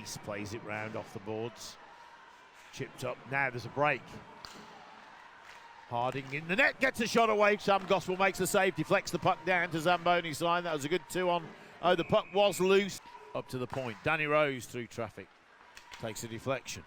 pace, plays it round off the boards. Chipped up, now there's a break. Harding in the net, gets a shot away. Sam Gospel makes the save, deflects the puck down to Zamboni's line. That was a good 2-on. Oh, the puck was loose. Up to the point. Danny Rose through traffic. Takes a deflection.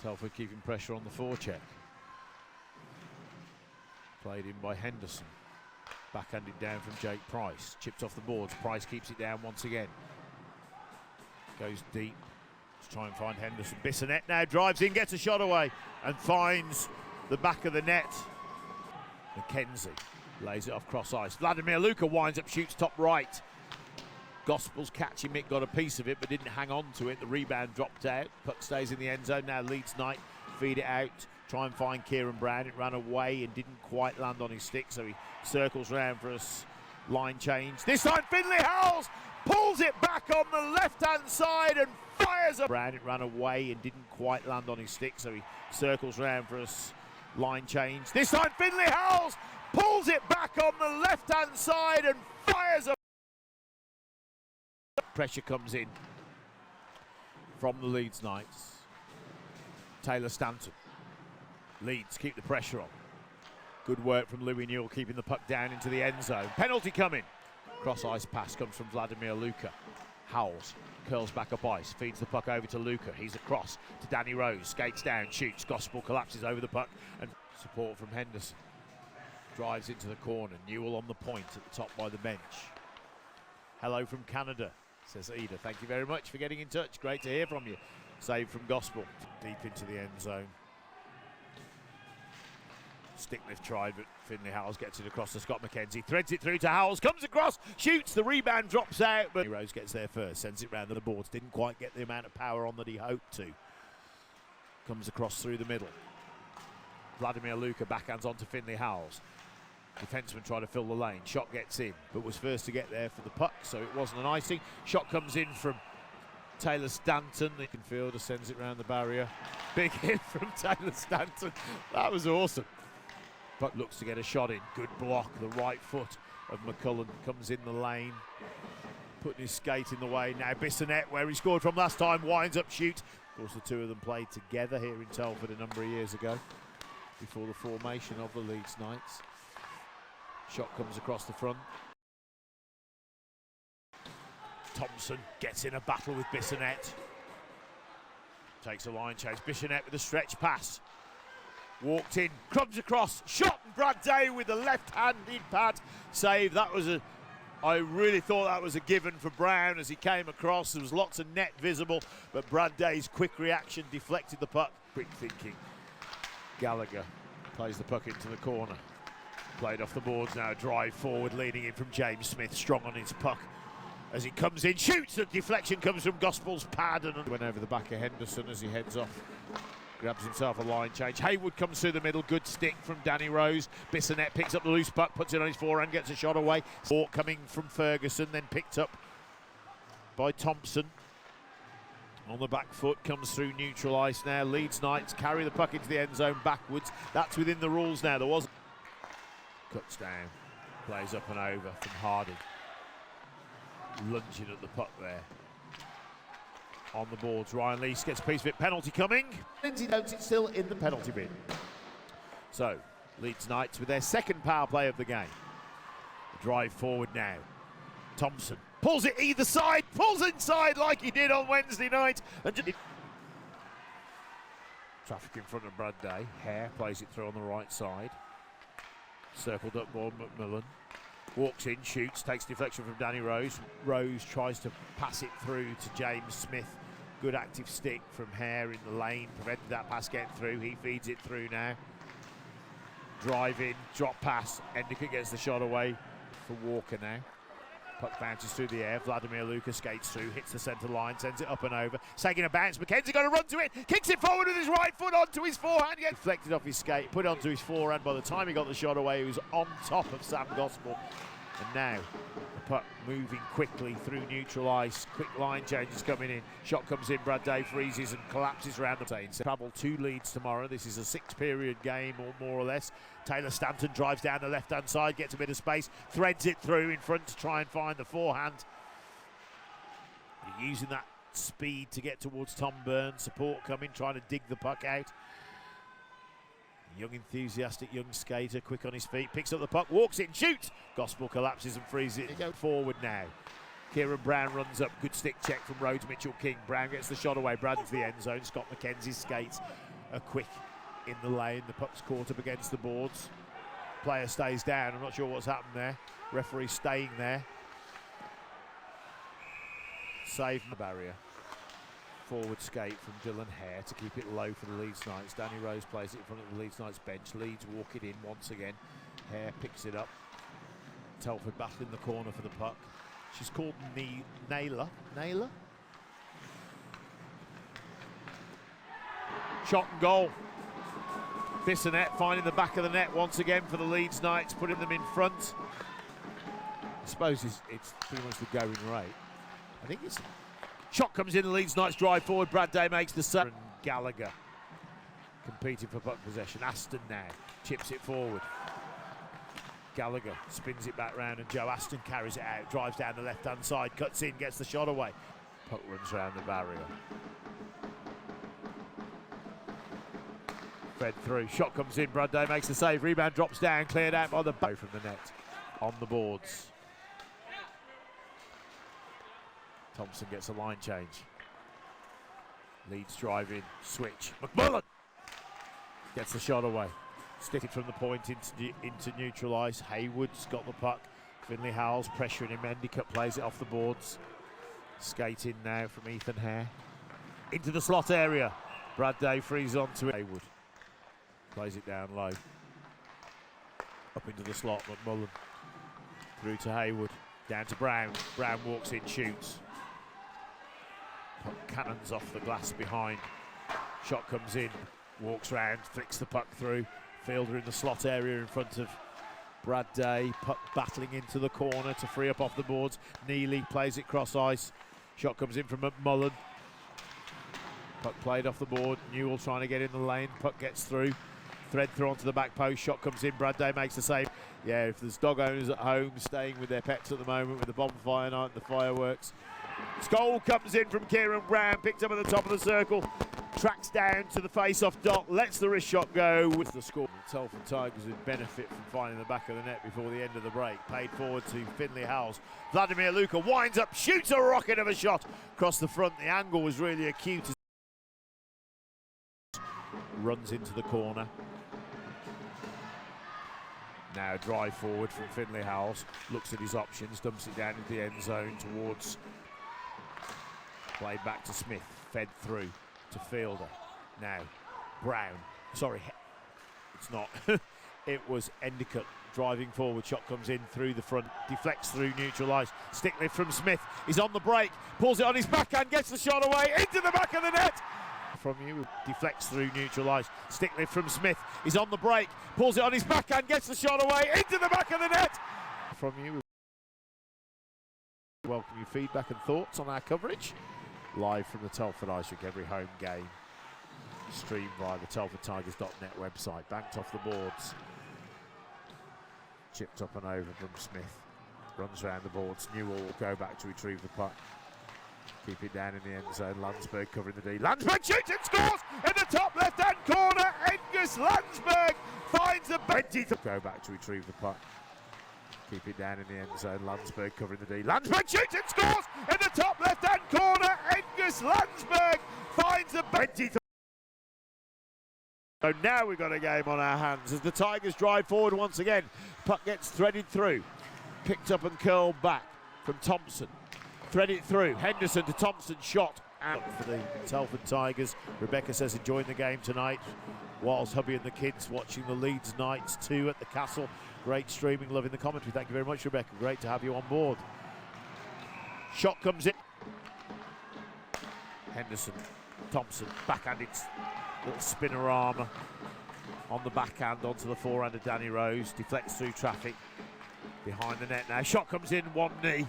Telford keeping pressure on the forecheck. Played in by Henderson. Backhanded down from Jake Price. Chipped off the boards. Price keeps it down once again. Goes deep. Let's try and find Henderson. Bissonette now drives in, gets a shot away and finds the back of the net. McKenzie lays it off cross ice. Vladimir Luka winds up, shoots top right. Gospel's catching it, got a piece of it, but didn't hang on to it. The rebound dropped out. Puck stays in the end zone. Now Leeds Knight feed it out. Try and find Kieran Brown. It ran away and didn't quite land on his stick, so he circles round for a line change. This time Finley Howells pulls it back on the left-hand side and fires up. Brown, it ran away and didn't quite land on his stick, so he circles round for a line change. This time Finley Howells pulls it back on the left-hand side and fires up. Pressure comes in from the Leeds Knights. Taylor Stanton. Leeds keep the pressure on. Good work from Louis Newell, keeping the puck down into the end zone. Penalty coming. Cross ice pass comes from Vladimir Luka. Howells curls back up ice, feeds the puck over to Luka. He's across to Danny Rose, skates down, shoots. Gospel collapses over the puck and support from Henderson. Drives into the corner. Newell on the point at the top by the bench. Hello from Canada, says Ida. Thank you very much for getting in touch. Great to hear from you. Save from Gospel. Deep into the end zone. Stick lift tried, but Finley Howells gets it across to Scott McKenzie. Threads it through to Howells. Comes across, shoots. The rebound drops out, but Rose gets there first. Sends it round the boards. Didn't quite get the amount of power on that he hoped to. Comes across through the middle. Vladimir Luka backhands on to Finley Howells. Defenseman trying to fill the lane. Shot gets in, but was first to get there for the puck, so it wasn't an icing. Shot comes in from Taylor Stanton. The fielder sends it round the barrier. Big hit from Taylor Stanton. That was awesome. Puck looks to get a shot in. Good block. The right foot of McCullen comes in the lane, putting his skate in the way. Now Bissonette, where he scored from last time, winds up, shoots. Of course, the two of them played together here in Telford a number of years ago, before the formation of the Leeds Knights. Shot comes across the front. Thompson gets in a battle with Bissonette. Takes a line change. Bissonette with a stretch pass. Walked in, crumbs across, shot, and Brad Day with the left-handed pad save. That was I really thought that was a given for Brown as he came across. There was lots of net visible, but Brad Day's quick reaction deflected the puck. Quick thinking. Gallagher plays the puck into the corner. Played off the boards now, drive forward, leading in from James Smith, strong on his puck. As he comes in, shoots, the deflection comes from Gospel's pad and went over the back of Henderson as he heads off. Grabs himself a line change. Haywood comes through the middle. Good stick from Danny Rose. Bissonette picks up the loose puck, puts it on his forehand, gets a shot away. Ball coming from Ferguson, then picked up by Thompson. On the back foot, comes through neutral ice now. Leeds Knights carry the puck into the end zone backwards. That's within the rules now. There was. Cuts down. Plays up and over from Harding. Lunging at the puck there. On the boards, Ryan Lease gets a piece of it. Penalty coming. Lindsay notes it's still in the penalty bin. So, Leeds Knights with their second power play of the game. Drive forward now. Thompson pulls it either side, pulls inside like he did on Wednesday night. And traffic in front of Brad Day. Hare plays it through on the right side. Circled up by McMillan. Walks in, shoots, takes deflection from Danny Rose. Rose tries to pass it through to James Smith. Good active stick from Hare in the lane. Prevented that pass getting through. He feeds it through now. Drive in, drop pass. Endicott gets the shot away for Walker now. Puck bounces through the air. Vladimir Luka skates through, hits the centre line, sends it up and over. Sagging a bounce. McKenzie got to run to it. Kicks it forward with his right foot onto his forehand. Gets deflected off his skate, put it onto his forehand. By the time he got the shot away, he was on top of Sam Gospel. And now the puck moving quickly through neutral ice. Quick line changes coming in. Shot comes in. Brad Day freezes and collapses around the plane. Travel to Leeds tomorrow. This is a 6-period game, or more or less. Taylor Stanton drives down the left-hand side, gets a bit of space, threads it through in front to try and find the forehand. Using that speed to get towards Tom Burns. Support coming, trying to dig the puck out. Young, enthusiastic young skater, quick on his feet, picks up the puck, walks in, shoots. Gospel collapses and frees it. Go forward now. Kieran Brown runs up, good stick check from Rhodes Mitchell-King. Brown gets the shot away, Brown into the end zone. Scott McKenzie skates a quick in the lane. The puck's caught up against the boards. Player stays down. I'm not sure what's happened there. Referee staying there. Save the barrier. Forward skate from Dylan Hare to keep it low for the Leeds Knights. Danny Rose plays it in front of the Leeds Knights bench. Leeds walk it in once again. Hare picks it up. Telford battling the corner for the puck. She's called Naylor. Naylor? Shot and goal. Bissonette finding the back of the net once again for the Leeds Knights, putting them in front. I suppose it's pretty much the going rate. I think it's... Shot comes in, the Leeds Knights drive forward. Brad Day makes the save. Gallagher competing for puck possession. Aston now chips it forward. Gallagher spins it back round and Joe Aston carries it out, drives down the left-hand side, cuts in, gets the shot away. Puck runs round the barrier. Fed through, shot comes in, Brad Day makes the save, rebound drops down, cleared out by the bow from the net on the boards. Thompson gets a line change. Leeds drive in, switch. McMullen gets the shot away. Stick it from the point into neutral ice. Haywood's got the puck. Finley Howells pressuring him. Endicott plays it off the boards. Skate in now from Ethan Hare. Into the slot area. Brad Day frees onto it. Haywood plays it down low. Up into the slot. McMullen through to Haywood. Down to Brown. Brown walks in, shoots. Puck cannons off the glass behind. Shot comes in, walks round, flicks the puck through. Fielder in the slot area in front of Brad Day. Puck battling into the corner to free up off the boards. Neely plays it cross ice. Shot comes in from McMullen. Puck played off the board. Newell trying to get in the lane. Puck gets through. Thread through onto the back post. Shot comes in. Brad Day makes the save. Yeah, if there's dog owners at home staying with their pets at the moment with the bonfire night and the fireworks. Goal comes in from Kieran Brown, picked up at the top of the circle, tracks down to the face-off dot, lets the wrist shot go with the score. The Telford Tigers would benefit from finding the back of the net before the end of the break. Paid forward to Finley Howells. Vladimir Luka winds up, shoots a rocket of a shot across the front. The angle was really acute. Runs into the corner. Now drive forward from Finley Howells, looks at his options, dumps it down into the end zone towards... Played back to Smith, fed through to Fielder. Now, Brown, sorry, it's not. It was Endicott driving forward, shot comes in through the front, deflects through neutral ice. Stick lift from Smith, he's on the break, pulls it on his backhand, gets the shot away, into the back of the net. From you, deflects through neutral ice. Stick lift from Smith, he's on the break, pulls it on his backhand, gets the shot away, into the back of the net. From you, welcome your feedback and thoughts on our coverage. Live from the Telford Ice Rink, every home game streamed via the TelfordTigers.net website. Banked off the boards. Chipped up and over from Smith. Runs around the boards. Newell will go back to retrieve the puck. Keep it down in the end zone. Landsberg covering the D. Landsberg shoots and scores in the top left-hand corner. Angus Landsberg finds a 20. Go back to retrieve the puck. Keep it down in the end zone. Landsberg covering the D. Landsberg shoots and scores in the top left-hand corner. Angus Landsberg finds a 20. So now we've got a game on our hands as the Tigers drive forward once again. Puck gets threaded through. Picked up and curled back from Thompson. Threaded through. Henderson to Thompson. Shot out for the Telford Tigers. Rebecca says enjoying the game tonight. Whilst hubby and the kids watching the Leeds Knights 2 at the Castle. Great streaming, loving the commentary. Thank you very much, Rebecca. Great to have you on board. Shot comes in. Henderson, Thompson, backhanded little spinorama on the backhand onto the forehand of Danny Rose. Deflects through traffic behind the net now. Shot comes in, one knee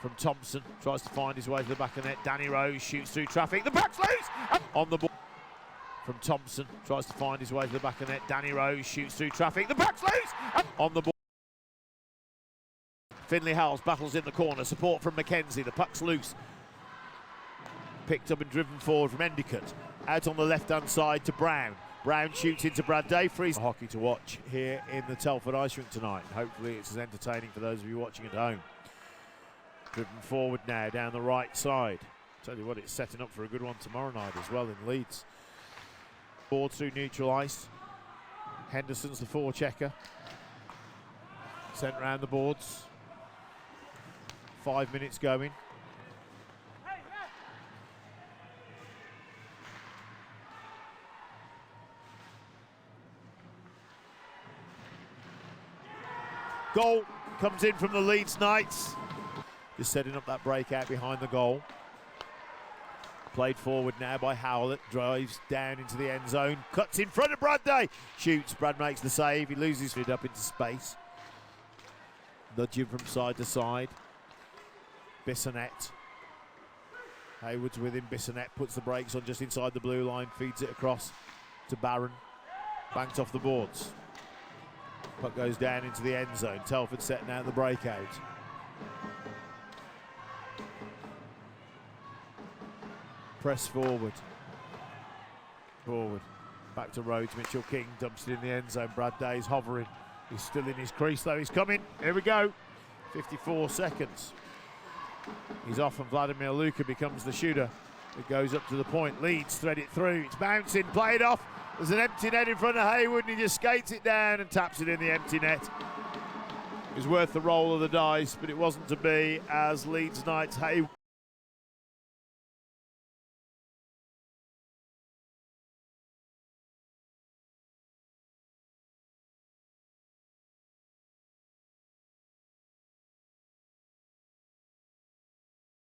from Thompson. Tries to find his way to the back of the net. Danny Rose shoots through traffic. The puck's loose! On the ball. From Thompson, tries to find his way to the back of the net. Danny Rose shoots through traffic. The puck's loose! On the ball. Finley Howells battles in the corner. Support from McKenzie. The puck's loose. Picked up and driven forward from Endicott. Out on the left-hand side to Brown. Brown shoots into Brad Day. Freeze hockey to watch here in the Telford Ice Rink tonight. Hopefully it's as entertaining for those of you watching at home. Driven forward now down the right side. Tell you what, it's setting up for a good one tomorrow night as well in Leeds. Board through neutral ice. Henderson's the forechecker. Sent round the boards. 5 minutes going. Goal comes in from the Leeds Knights. Just setting up that breakout behind the goal. Played forward now by Howlett. Drives down into the end zone. Cuts in front of Brad Day. Shoots. Brad makes the save. He loses it up into space. Nudging from side to side. Bissonette. Hayward's with him. Bissonette puts the brakes on just inside the blue line. Feeds it across to Barron. Banked off the boards. Puck goes down into the end zone. Telford setting out the breakout. Press forward. Forward. Back to Rhodes. Mitchell King dumps it in the end zone. Brad Day's hovering. He's still in his crease though. He's coming. Here we go. 54 seconds. He's off and Vladimir Luka becomes the shooter. It goes up to the point. Leeds thread it through. It's bouncing. Played off. There's an empty net in front of Hayward and he just skates it down and taps it in the empty net. It was worth the roll of the dice, but it wasn't to be as Leeds Knights Hayward